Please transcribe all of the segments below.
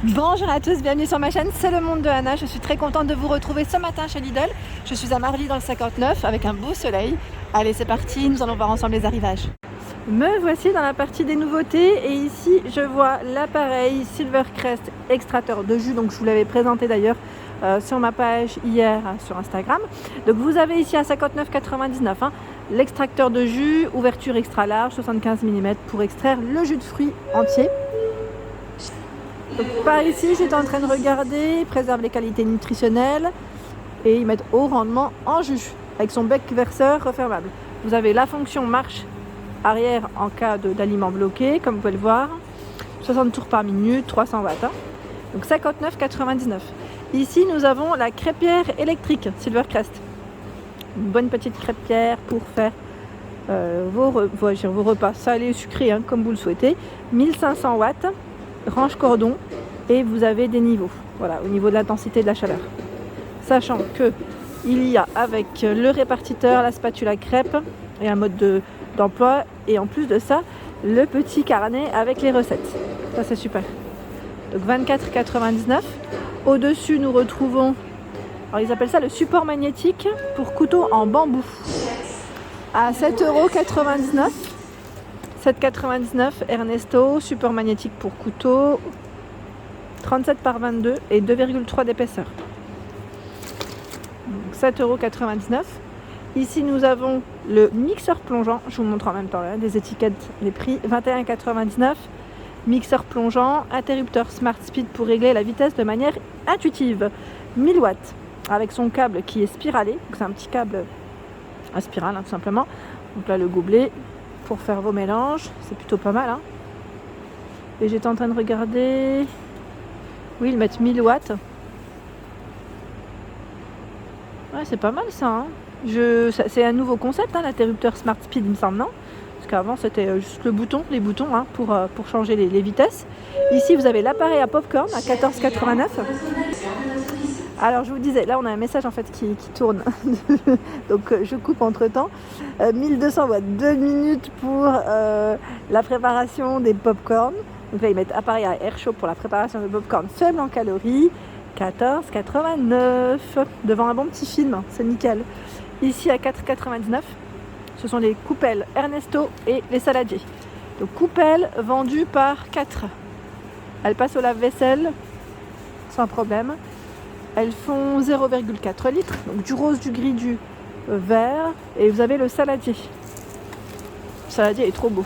Bonjour à tous, bienvenue sur ma chaîne, c'est le monde de Anna. Je suis très contente de vous retrouver ce matin chez Lidl. Je suis à Marly dans le 59 avec un beau soleil. Allez, c'est parti, nous allons voir ensemble les arrivages. Me voici dans la partie des nouveautés et ici je vois l'appareil Silvercrest extracteur de jus. Donc je vous l'avais présenté d'ailleurs sur ma page hier sur Instagram. Donc vous avez ici à 59,99 l'extracteur de jus, ouverture extra large, 75 mm pour extraire le jus de fruits entier. Donc par ici, j'étais en train de regarder, ils préservent les qualités nutritionnelles et ils mettent haut rendement en jus avec son bec verseur refermable. Vous avez la fonction marche arrière en cas d'aliment bloqué, comme vous pouvez le voir, 60 tours par minute, 300 watts. Donc 59,99. Ici, nous avons la crêpière électrique Silvercrest. Une bonne petite crêpière pour faire vos repas salés ou sucrés, comme vous le souhaitez. 1500 watts. Range cordon et vous avez des niveaux, voilà, au niveau de l'intensité de la chaleur. Sachant que il y a avec le répartiteur, la spatule à crêpes et un mode d'emploi et en plus de ça, le petit carnet avec les recettes. Ça c'est super. Donc 24,99. Au-dessus nous retrouvons, alors ils appellent ça le support magnétique pour couteau en bambou à 7,99 €. 7,99 Ernesto, support magnétique pour couteau, 37 par 22 et 2,3 d'épaisseur. 7,99 €. Ici nous avons le mixeur plongeant, je vous montre en même temps là, des étiquettes, les prix, 21,99 €. Mixeur plongeant, interrupteur Smart Speed pour régler la vitesse de manière intuitive, 1000 watts avec son câble qui est spiralé, donc c'est un petit câble à spirale tout simplement. Donc là le gobelet pour faire vos mélanges, c'est plutôt pas mal. Et j'étais en train de regarder, oui, ils mettent 1000 watts. Ouais, c'est pas mal ça. C'est un nouveau concept, l'interrupteur Smart Speed, il me semble, non? Parce qu'avant c'était juste les boutons pour changer les vitesses. Ici vous avez l'appareil à popcorn à 14,89 €. Alors je vous disais, là on a un message en fait qui tourne, donc je coupe entre temps. 1200 watts, 2 minutes pour la préparation des pop-corn. Donc là ils mettent appareil à air chaud pour la préparation de pop-corn faible en calories, 14,89 €. Devant un bon petit film, c'est nickel. Ici à 4,99 €, ce sont les coupelles Ernesto et les saladiers. Donc coupelles vendues par 4. Elles passent au lave-vaisselle sans problème. Elles font 0,4 litres, donc du rose, du gris, du vert. Et vous avez le saladier. Le saladier est trop beau.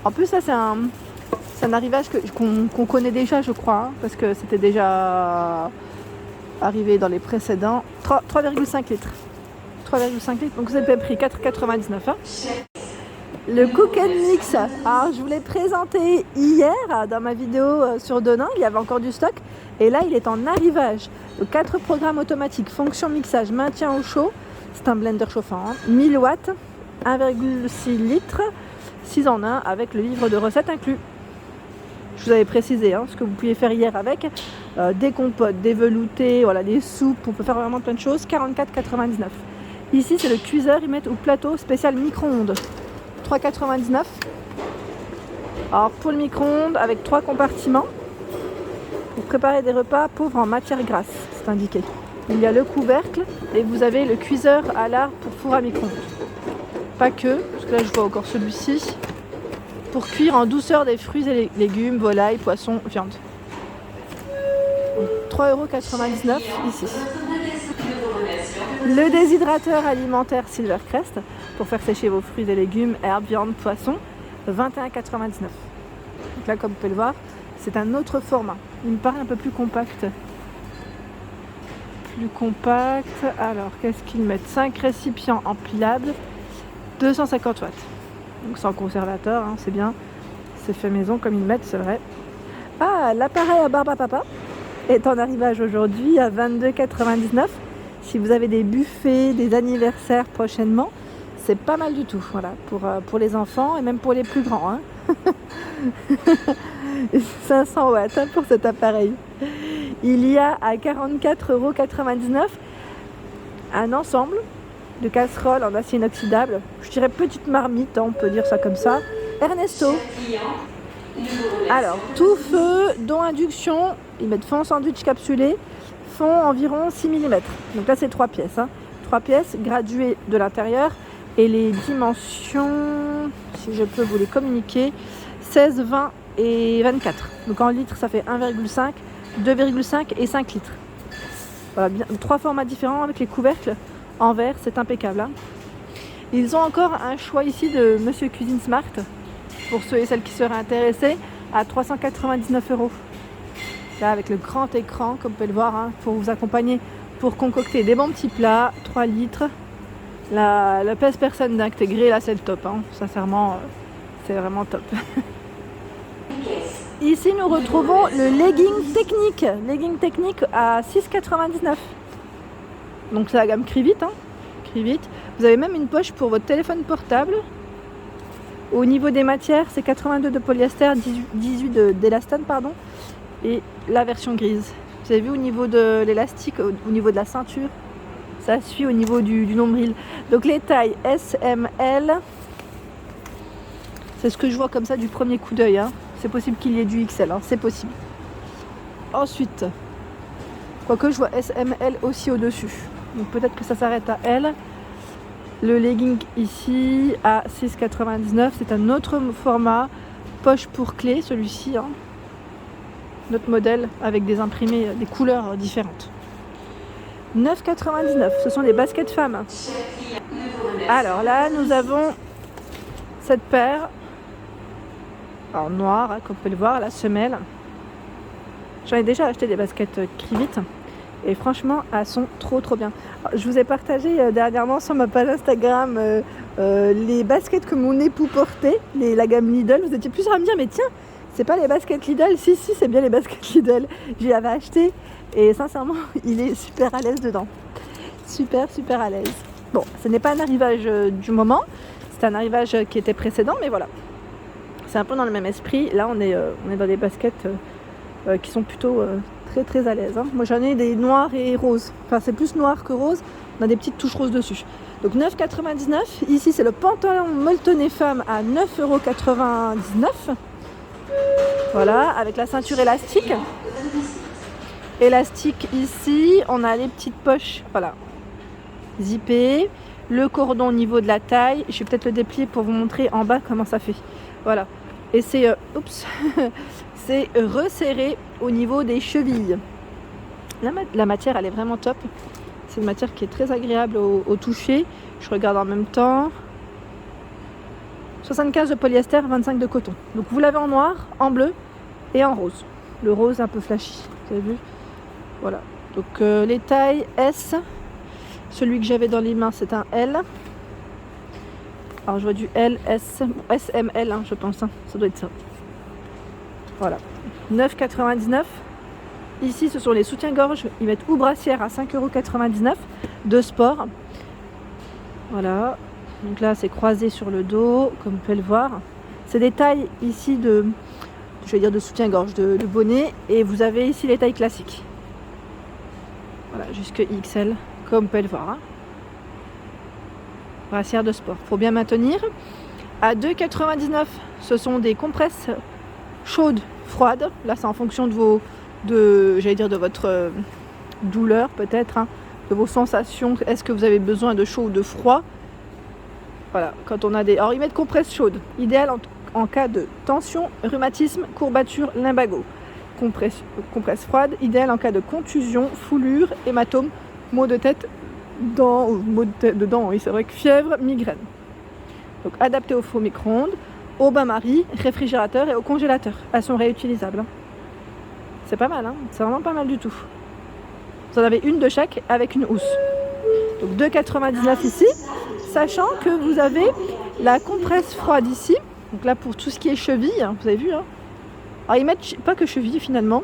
En plus, ça c'est un arrivage qu'on connaît déjà, je crois, parce que c'était déjà arrivé dans les précédents. 3,5 litres. 3,5 litres, donc c'est le même prix, 4,99 €. Le Cook & Mix, alors je vous l'ai présenté hier dans ma vidéo sur Denain, il y avait encore du stock et là il est en arrivage. Donc 4 programmes automatiques, fonction mixage, maintien au chaud, c'est un blender chauffant, 1000 watts, 1,6 litres, 6 en 1 avec le livre de recettes inclus. Je vous avais précisé ce que vous pouviez faire hier avec, des compotes, des veloutés, voilà, des soupes, on peut faire vraiment plein de choses, 44,99 €. Ici c'est le cuiseur, ils mettent au plateau spécial micro-ondes. 3,99 €. Alors pour le micro-ondes avec 3 compartiments pour préparer des repas pauvres en matière grasse, c'est indiqué. Il y a le couvercle et vous avez le cuiseur à lard pour four à micro-ondes. Pas que, parce que là je vois encore celui-ci, pour cuire en douceur des fruits et légumes, volailles, poissons, viande. 3,99 € ici. Le déshydrateur alimentaire Silvercrest pour faire sécher vos fruits et légumes, herbes, viande, poisson, 21,99 €. Donc là, comme vous pouvez le voir, c'est un autre format. Il me paraît un peu plus compact. Alors, qu'est-ce qu'ils mettent? 5 récipients empilables, 250 watts. Donc sans conservateur, c'est bien. C'est fait maison comme ils mettent, c'est vrai. Ah, l'appareil à barbe à papa est en arrivage aujourd'hui à 22,99 €. Si vous avez des buffets, des anniversaires prochainement, c'est pas mal du tout, voilà, pour les enfants et même pour les plus grands. 500 watts pour cet appareil. Il y a à 44,99 € un ensemble de casseroles en acier inoxydable. Je dirais petite marmite, on peut dire ça comme ça. Ernesto. Alors, tout feu, dont induction, ils mettent fond sandwich capsulé, fond environ 6 mm. Donc là, c'est 3 pièces. 3 pièces graduées de l'intérieur. Et les dimensions, si je peux vous les communiquer, 16, 20 et 24. Donc en litres, ça fait 1,5, 2,5 et 5 litres. Voilà, bien, 3 formats différents avec les couvercles en verre, c'est impeccable. Ils ont encore un choix ici de Monsieur Cuisine Smart, pour ceux et celles qui seraient intéressés, à 399 €. Là, avec le grand écran, comme vous pouvez le voir, pour vous accompagner, pour concocter des bons petits plats, 3 litres. La pèse personne d'intégrer, là c'est le top, sincèrement, c'est vraiment top. Ici nous retrouvons le legging technique à 6,99 €. Donc c'est la gamme Crivit, Crivit. Vous avez même une poche pour votre téléphone portable. Au niveau des matières, c'est 82 de polyester, 18 d'élastane, pardon, et la version grise. Vous avez vu au niveau de l'élastique, au niveau de la ceinture, ça suit au niveau du nombril. Donc les tailles S, M, L, c'est ce que je vois comme ça du premier coup d'œil. C'est possible qu'il y ait du XL, c'est possible. Ensuite, quoique je vois S, M, L aussi au-dessus. Donc peut-être que ça s'arrête à L. Le legging ici à 6,99 €, c'est un autre format, poche pour clé celui-ci. Notre modèle avec des imprimés, des couleurs différentes. 9,99 €, ce sont des baskets femmes. Alors là, nous avons cette paire en noir, comme vous pouvez le voir, la semelle. J'en ai déjà acheté des baskets Crivit et franchement, elles sont trop bien. Alors, je vous ai partagé dernièrement sur ma page Instagram les baskets que mon époux portait, la gamme Lidl. Vous étiez plusieurs à me dire, mais tiens, c'est pas les baskets Lidl? Si, c'est bien les baskets Lidl. Je l'avais acheté. Et sincèrement, il est super à l'aise dedans. Super à l'aise. Bon, ce n'est pas un arrivage du moment. C'est un arrivage qui était précédent, mais voilà. C'est un peu dans le même esprit. Là, on est dans des baskets qui sont plutôt très à l'aise. Moi, j'en ai des noirs et roses. Enfin, c'est plus noir que rose. On a des petites touches roses dessus. Donc 9,99 €. Ici, c'est le pantalon molletonné femme à 9,99 €. Voilà, avec la ceinture élastique. Élastique ici, on a les petites poches, voilà, zippées, le cordon au niveau de la taille. Je vais peut-être le déplier pour vous montrer en bas comment ça fait. Voilà, et c'est c'est resserré au niveau des chevilles. La matière, elle est vraiment top. C'est une matière qui est très agréable au toucher. Je regarde en même temps. 75 de polyester, 25 de coton. Donc vous l'avez en noir, en bleu et en rose. Le rose un peu flashy, vous avez vu? Voilà, donc les tailles S, celui que j'avais dans les mains c'est un L. Alors je vois du L, S, S, M, L, je pense, ça doit être ça. Voilà, 9,99 €. Ici ce sont les soutiens-gorge, ils mettent ou brassière à 5,99 € de sport. Voilà, donc là c'est croisé sur le dos, comme vous pouvez le voir. C'est des tailles ici de soutien-gorge, de bonnet, et vous avez ici les tailles classiques. Voilà, jusque XL, comme vous pouvez le voir. Brassière de sport, faut bien maintenir. À 2,99 €, ce sont des compresses chaudes, froides. Là, c'est en fonction de votre douleur peut-être, de vos sensations. Est-ce que vous avez besoin de chaud ou de froid? Voilà, quand on a des... Alors, ils mettent compresses chaudes, idéal en cas de tension, rhumatisme, courbature, lumbago. Compresse froide, idéal en cas de contusion, foulure, hématome, maux de tête, dents, oui c'est vrai que fièvre, migraine. Donc adapté au four micro-ondes, au bain-marie, réfrigérateur et au congélateur. Elles sont réutilisables. C'est pas mal, c'est vraiment pas mal du tout. Vous en avez une de chaque avec une housse. Donc 2,99 € ici, sachant que vous avez la compresse froide ici. Donc là pour tout ce qui est cheville, vous avez vu, Alors ils mettent pas que cheville finalement,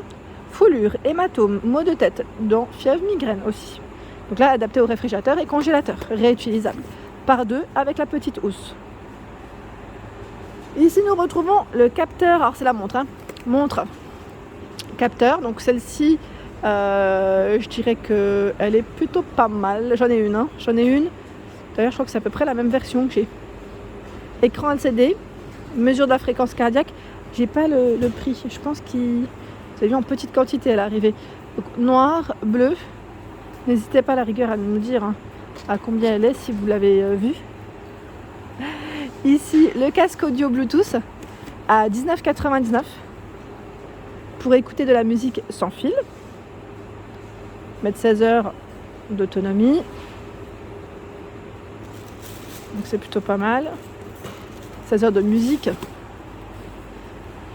foulure, hématome, maux de tête, dents, fièvre, migraine aussi. Donc là adapté au réfrigérateur et congélateur, réutilisable. Par deux avec la petite housse. Ici nous retrouvons le capteur, alors c'est la montre, montre capteur, donc celle-ci je dirais qu'elle est plutôt pas mal. J'en ai une, d'ailleurs je crois que c'est à peu près la même version que j'ai. Écran LCD, mesure de la fréquence cardiaque, J'ai pas le prix. Je pense qu'il... Vous avez vu en petite quantité à l'arrivée. Donc, noir, bleu. N'hésitez pas à la rigueur à nous dire à combien elle est si vous l'avez vu. Ici, le casque audio Bluetooth à 19,99 pour écouter de la musique sans fil. Mettre 16 heures d'autonomie. Donc c'est plutôt pas mal. 16 heures de musique.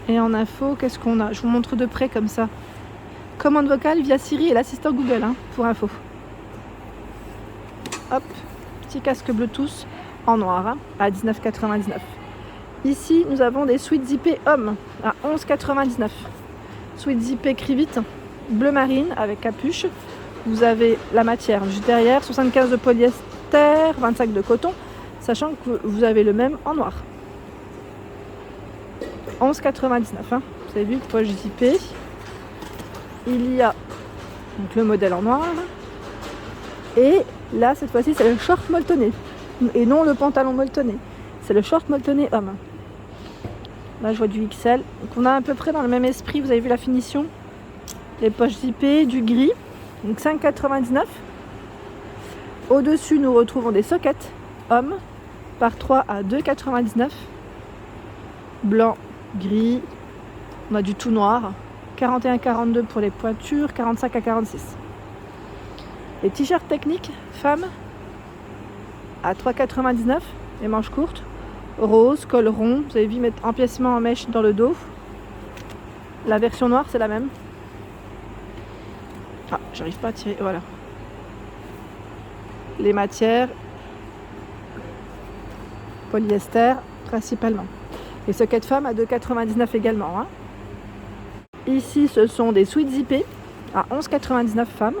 Et en info, qu'est-ce qu'on a? Je vous montre de près comme ça. Commande vocale via Siri et l'assistant Google, pour info. Hop, petit casque Bluetooth en noir à 19,99. Ici, nous avons des suites zippées hommes à 11,99. Suite zippée Crivite, bleu marine avec capuche. Vous avez la matière juste derrière, 75 de polyester, 25 de coton, sachant que vous avez le même en noir. 11,99. Vous avez vu, poche zippée. Il y a donc le modèle en noir. Et là, cette fois-ci, c'est le short molletonné. Et non le pantalon molletonné. C'est le short molletonné homme. Là, je vois du XL. Donc, on a à peu près dans le même esprit. Vous avez vu la finition. Les poches zippées, du gris. Donc 5,99. Au-dessus, nous retrouvons des sockets hommes par 3 à 2,99. Blanc, gris. On a du tout noir. 41,42 pour les pointures, 45 à 46. Les t-shirts techniques femmes à 3,99. Les manches courtes. Rose, col rond. Vous avez vu mettre empiècement en mèche dans le dos. La version noire, c'est la même. Ah, j'arrive pas à tirer. Voilà. Les matières. Polyester, principalement. Les sockets femmes à 2,99 également. Ici, ce sont des suites zippées à 11,99 femmes.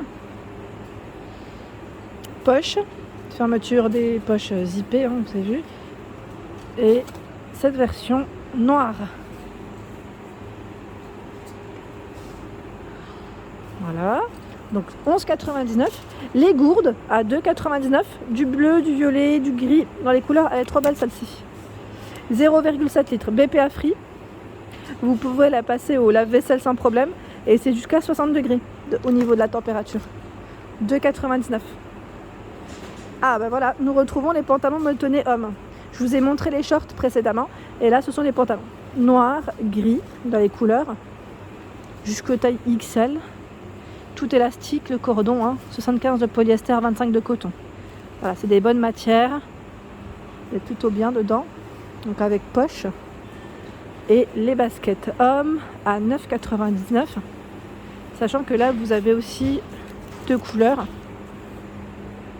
Poche. Fermeture des poches zippées, vous avez vu. Et cette version noire. Voilà. Donc 11,99. Les gourdes à 2,99. Du bleu, du violet, du gris. Dans les couleurs, elle est trop belle celle-ci. 0,7 litres. BPA free. Vous pouvez la passer au lave-vaisselle sans problème. Et c'est jusqu'à 60 degrés au niveau de la température. 2,99. Ah ben voilà, nous retrouvons les pantalons molletonnés hommes. Je vous ai montré les shorts précédemment. Et là, ce sont les pantalons. Noir, gris, dans les couleurs. Jusqu'au taille XL. Tout élastique, le cordon. 75 de polyester, 25 de coton. Voilà, c'est des bonnes matières. Il est plutôt bien dedans. Donc avec poche. Et les baskets hommes à 9,99. Sachant que là, vous avez aussi 2 couleurs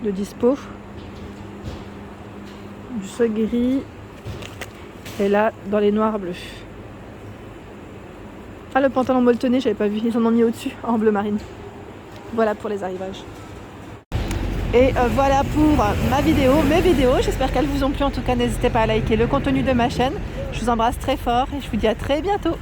de dispo. Du soie gris. Et là, dans les noirs bleus. Ah, le pantalon molletonné, j'avais pas vu. Ils en ont mis au-dessus, en bleu marine. Voilà pour les arrivages. Et voilà pour mes vidéos. J'espère qu'elles vous ont plu. En tout cas, n'hésitez pas à liker le contenu de ma chaîne. Je vous embrasse très fort et je vous dis à très bientôt.